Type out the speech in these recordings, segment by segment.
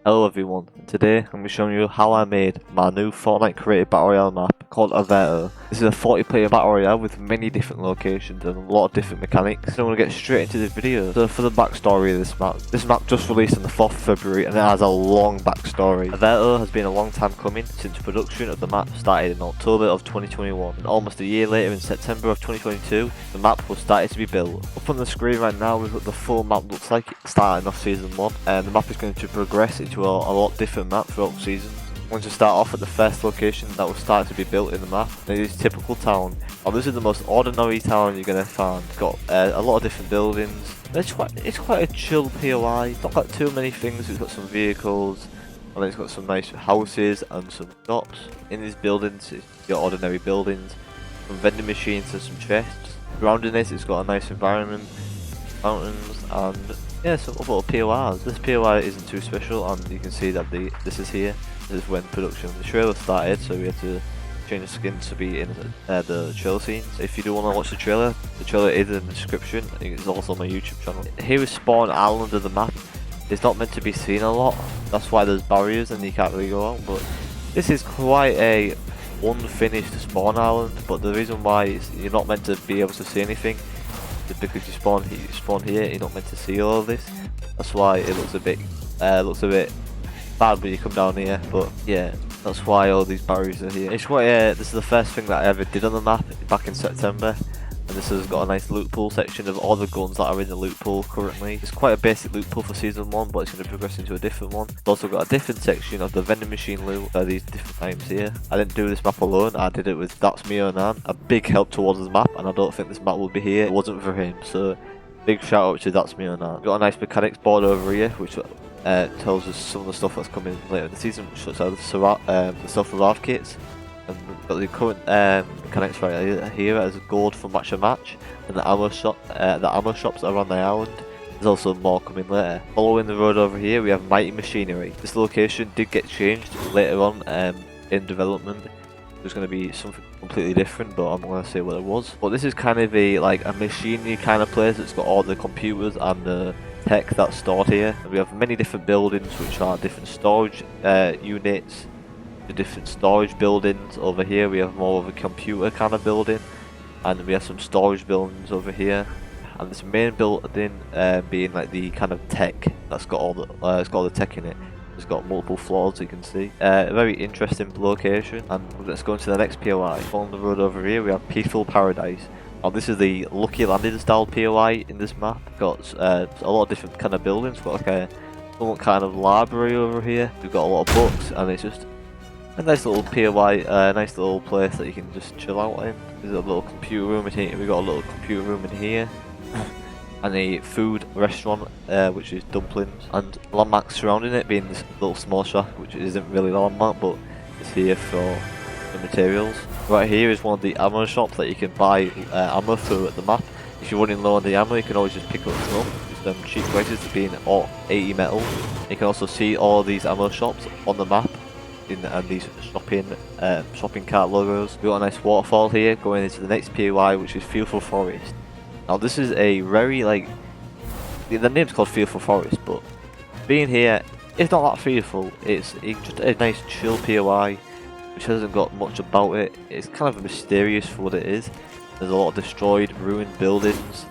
Hello everyone, today I'm going to be showing you how I made my new Fortnite creative Battle Royale map called Everto. This is a 40 player Battle Royale with many different locations and a lot of different mechanics. So I'm going to get straight into the video. So for the backstory of this map just released on the 4th of February and it has a long backstory. Everto has been a long time coming since production of the map started in October of 2021, and almost a year later in September of 2022 the map was started to be built. Up on the screen right now is what the full map looks like starting off season 1, and the map is going to progress into a lot different map throughout seasons. I'm going to start off at the first location that will start to be built in the map. It is typical town. Now this is the most ordinary town you're going to find. It's got a lot of different buildings. It's quite a chill POI. It's not got too many things. It's got some vehicles, and then it's got some nice houses and some shops. In these buildings, it's your ordinary buildings, some vending machines and some chests. Surrounding it, it's got a nice environment, mountains, and yeah, some other little POIs. This POI isn't too special, and you can see that this is here. This is when production of the trailer started, so we had to change the skin to be in the trailer scenes. If you do want to watch the trailer is in the description. It's also on my YouTube channel. Here is Spawn Island of the map. It's not meant to be seen a lot. That's why there's barriers and you can't really go out. But this is quite a unfinished spawn island. But the reason why you're not meant to be able to see anything is because you spawn here. You're not meant to see all of this. That's why it looks a bit bad when you come down here. But yeah, that's why all these barriers are here. It's quite this is the first thing that I ever did on the map back in September. And this has got a nice loot pool section of all the guns that are in the loot pool currently. It's quite a basic loot pool for season 1, but it's going to progress into a different one. It's also got a different section of the vending machine loot, these different items here. I didn't do this map alone, I did it with That's Me Onan. A big help towards this map, and I don't think this map would be here if it wasn't for him. So big shout out to That's Me Onan. Got a nice mechanics board over here, which tells us some of the stuff that's coming later in the season, which looks like the self-revive kits. And we've got the current mechanics right here as gold for match and match, and the ammo shops around the island. There's also more coming later. Following the road over here, we have Mighty Machinery. This location did get changed later on in development. There's going to be something completely different, but I'm not going to say what it was. But this is kind of a machinery kind of place. It's got all the computers and the tech that's stored here. And we have many different buildings, which are different storage units. The different storage buildings. Over here we have more of a computer kind of building, and we have some storage buildings over here, and this main building being like the kind of tech that's got all the tech in it. It's got multiple floors, you can see. A very interesting location. And let's go into the next POI. On the road over here we have Peaceful Paradise. Now this is the Lucky Landing style POI in this map. Got a lot of different kind of buildings. Got like a kind of library over here. We've got a lot of books, and it's just a nice little POI, nice little place that you can just chill out in. There's a little computer room in here. We've got a little computer room in here. And a food restaurant, which is dumplings. And landmarks surrounding it being this little small shack, which isn't really a landmark, but it's here for the materials. Right here is one of the ammo shops that you can buy ammo through at the map. If you're running low on the ammo, you can always just pick up stuff. Just cheap prices being all 80 metal. You can also see all these ammo shops on the map. And these shopping cart logos. We've got a nice waterfall here going into the next POI, which is Fearful Forest. Now this is a very the name's called Fearful Forest, but being here, it's not that fearful. It's just a nice chill POI, which hasn't got much about it. It's kind of mysterious for what it is. There's a lot of destroyed, ruined buildings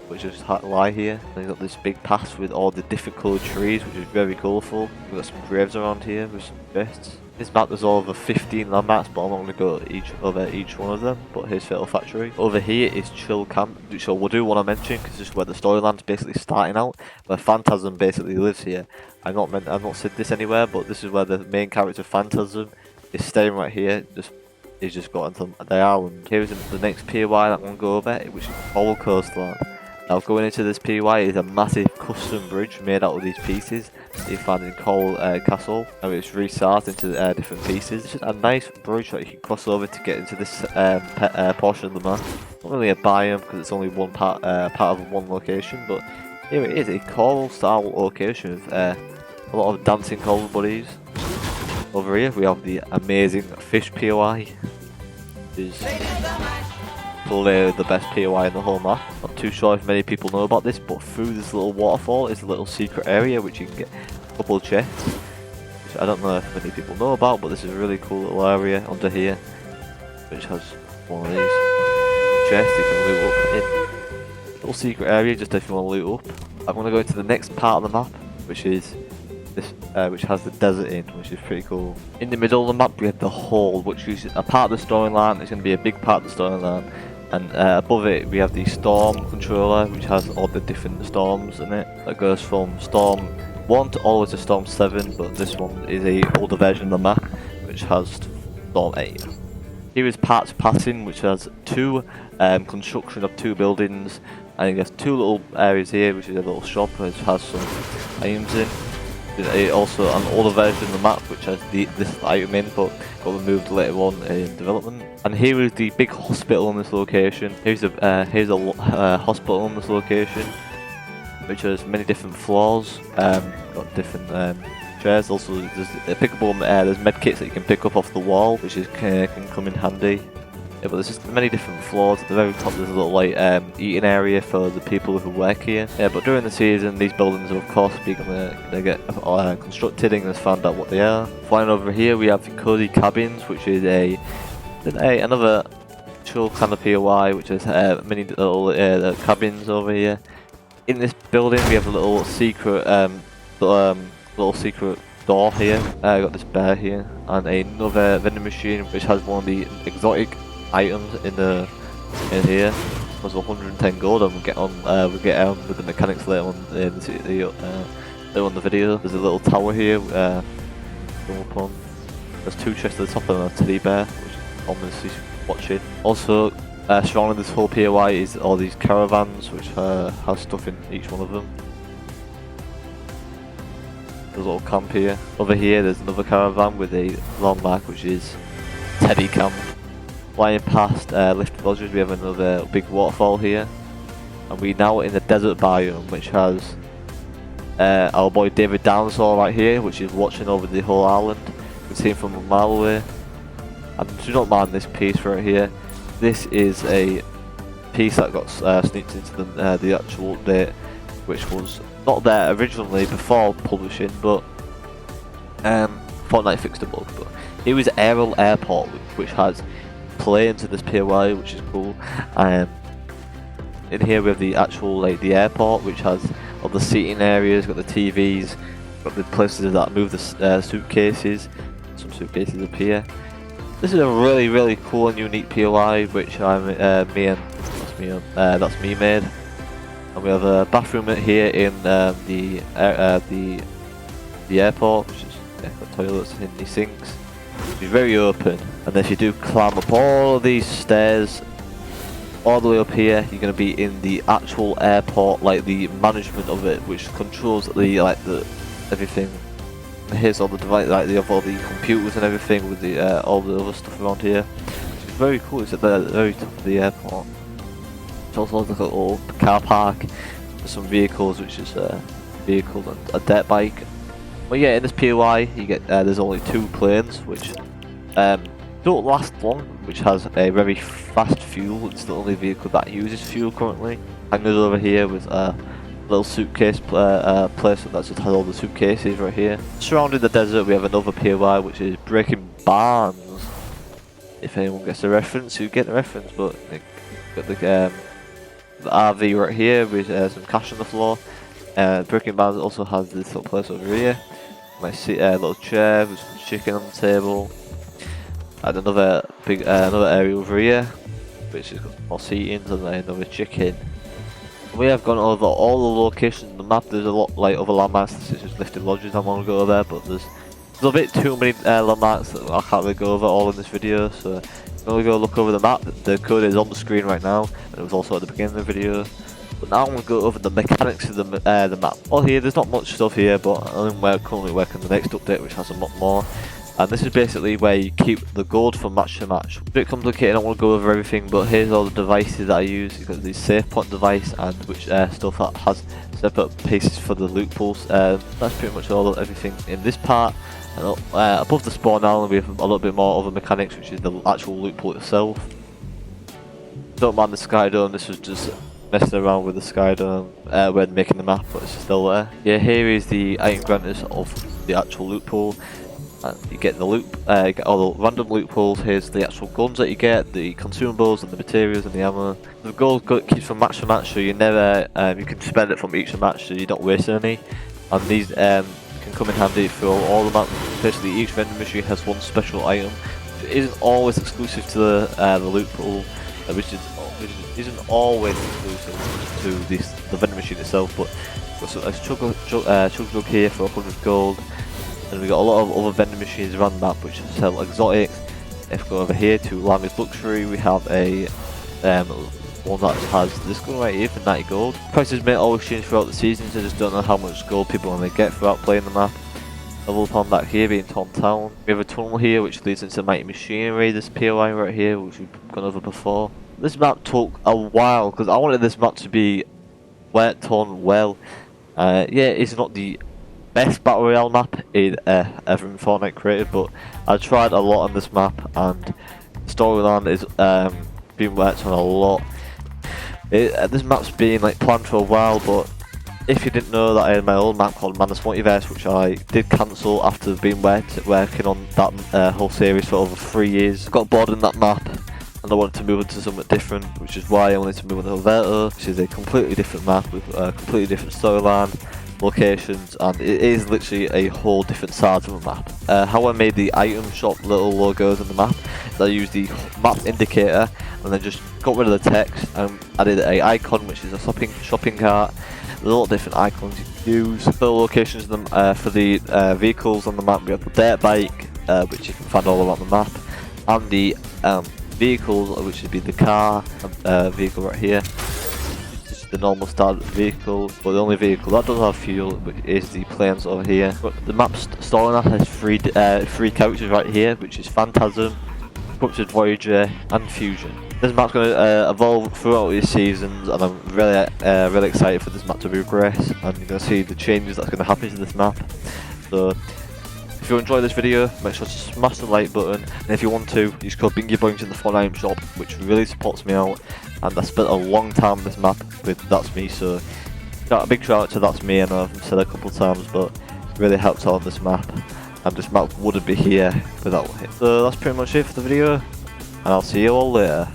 which just lie here. And you've got this big path with all the different coloured trees, which is very colourful. We've got some graves around here with some chests. This map there's over 15 landmarks, but I'm not going to go over each one of them. But here's Fatal Factory. Over here is Chill Camp, which I do want to mention because this is where the storyline's basically starting out. Where Phantasm basically lives here. I've not said this anywhere, but this is where the main character Phantasm is staying right here. He's just got onto the island. Here's the next POI that I'm going to go over, which is Coral Coastline. Now going into this POI is a massive custom bridge made out of these pieces that you find in Coral Castle, and it's resized into different pieces. It's just a nice bridge that you can cross over to get into this portion of the map. Not really a biome because it's only one part of one location, but here it is, a coral style location with a lot of dancing coral buddies. Over here we have the amazing fish POI. Probably the best POI in the whole map. Not too sure if many people know about this, but through this little waterfall is a little secret area which you can get a couple of chests. which I don't know if many people know about, but this is a really cool little area under here, which has one of these chests you can loot up in. Little secret area just if you want to loot up. I'm going to go into the next part of the map, which is this, which has the desert in, which is pretty cool. In the middle of the map we have the hall, which is a part of the storyline. It's going to be a big part of the storyline. And above it we have the storm controller, which has all the different storms in it. That goes from storm 1 to all the way to storm 7, but this one is a older version of the map, which has storm 8. Here is parts passing, which has two construction of 2 buildings, and you have 2 little areas here, which is a little shop which has some items in. There's also an older version of the map which has this item in, but got removed later on in development. And here is the big hospital on this location. Here's a hospital on this location, which has many different floors. Got different chairs. Also, there's pickable. There's med kits that you can pick up off the wall, which can come in handy. Yeah, but there's just many different floors. At the very top there's a little like eating area for the people who work here. Yeah, but during the season these buildings are of course gonna get constructed and gonna find out what they are. Flying over here we have the cozy cabins, which is another chill kind of POI, which is many little cabins over here. In this building we have a little secret secret door here. I got this bear here and another vending machine which has one of the exotic items in here. It was 110 gold, and we'll get on with the mechanics later on later on the video. There's a little tower here. Go up on. There's 2 chests at the top and a teddy bear, which I'm obviously watching. Also, surrounding this whole POI is all these caravans, which have stuff in each one of them. There's a little camp here. Over here, there's another caravan with a landmark, which is Teddy Camp. Flying past Lifted Lodges, we have another big waterfall here, and we now in the desert biome, which has our boy David Dinosaur right here, which is watching over the whole island. You can see him from a mile away. And do not mind this piece right here. This is a piece that got sneaked into the actual update, which was not there originally before publishing, but Fortnite fixed the bug. But here is Royale Airport, which has planes in this POI, which is cool. In here we have the actual the airport, which has all the seating areas, got the TVs, got the places that move the suitcases. Some suitcases up here. This is a really cool and unique POI, which that's me made. And we have a bathroom here in the airport, which is got toilets and these sinks. It's very open, and if you do climb up all of these stairs all the way up here, you're going to be in the actual airport, like the management of it, which controls the everything. And here's all the device, they have all the computers and everything with the all the other stuff around here, which is very cool. It's at the very top of the airport. It's also like a little car park for some vehicles, which is a vehicle and a dirt bike. But yeah, in this POI you get there's only 2 planes, which don't last long, which has a very fast fuel. It's the only vehicle that uses fuel currently. Hangers over here with a little suitcase place that just has all the suitcases right here. Surrounding the desert we have another POI, which is Breaking Barns. If anyone gets the reference, you get the reference. But got the RV right here with some cash on the floor. Breaking Barns also has this little place over here. My little chair with some chicken on the table. And another area over here, which has got more seating and another chicken. We have gone over all the locations on the map. There's a lot other landmarks such as Lifted Lodges I want to go there, but there's a bit too many landmarks that I can't really go over all in this video. So I'm going to go look over the map. The code is on the screen right now, and it was also at the beginning of the video. But now I'm going to go over the mechanics of the map. All here, there's not much stuff here, but I'm currently working on the next update, which has a lot more. And this is basically where you keep the gold from match to match. A bit complicated, I don't want to go over everything, but here's all the devices that I use. You've got the save point device, and which stuff that has separate pieces for the loot pools. That's pretty much everything in this part. And above the spawn island we have a little bit more other mechanics, which is the actual loot pool itself. Don't mind the sky dome, this was just messing around with the sky dome when making the map, but it's still there. Yeah, here is the item granters of the actual loot pool. And you get the loot, you get all the random loot pools. Here's the actual guns that you get, the consumables and the materials and the ammo. The gold keeps from match to match, so you never you can spend it from each match, so you don't waste any. And these can come in handy for all the maps. Basically, each vending machine has one special item. It isn't always exclusive to the loot pool, which isn't always exclusive to the vending machine itself. But a chug jug here for 100 gold. And we got a lot of other vending machines around the map which sell exotics. If we go over here to Lamb's Luxury, we have a one that has this gun right here for 90 gold. Prices may always change throughout the seasons, I just don't know how much gold people want to get throughout playing the map. Level upon back here being Tom Town. We have a tunnel here which leads into Mighty Machinery, this POI right here which we've gone over before. This map took a while because I wanted this map to be worked on well. Yeah, it's not the best battle royale map ever in Fortnite created, but I tried a lot on this map and storyline is being worked on a lot. This map's been like planned for a while, but if you didn't know that I had my old map called Madness Multiverse, which I did cancel after being working on that whole series for over 3 years. I got bored in that map and I wanted to move into something different, which is why I wanted to move into Everto, which is a completely different map with a completely different storyline, locations, and it is literally a whole different side of the map. How I made the item shop little logos on the map is I used the map indicator and then just got rid of the text and added a icon which is a shopping cart. There's a lot of different icons you can use. For the locations for the vehicles on the map, we have the dirt bike, which you can find all around the map, and the vehicles, which would be the car vehicle right here. The normal standard vehicle, but the only vehicle that does have fuel is the planes over here. But the map's storyline has three characters right here, which is Phantasm, Corrupted Voyager, and Fusion. This map's going to evolve throughout these seasons, and I'm really excited for this map to progress, and you're going to see the changes that's going to happen to this map. So if you enjoyed this video, make sure to smash the like button, and if you want to, use code BingyBoings in the Fortnite shop, which really supports me out. And I spent a long time on this map with That's Me, so got a big shout out to That's Me. I know I've said it a couple of times, but it really helped out on this map, and this map wouldn't be here without it. So that's pretty much it for the video, and I'll see you all later.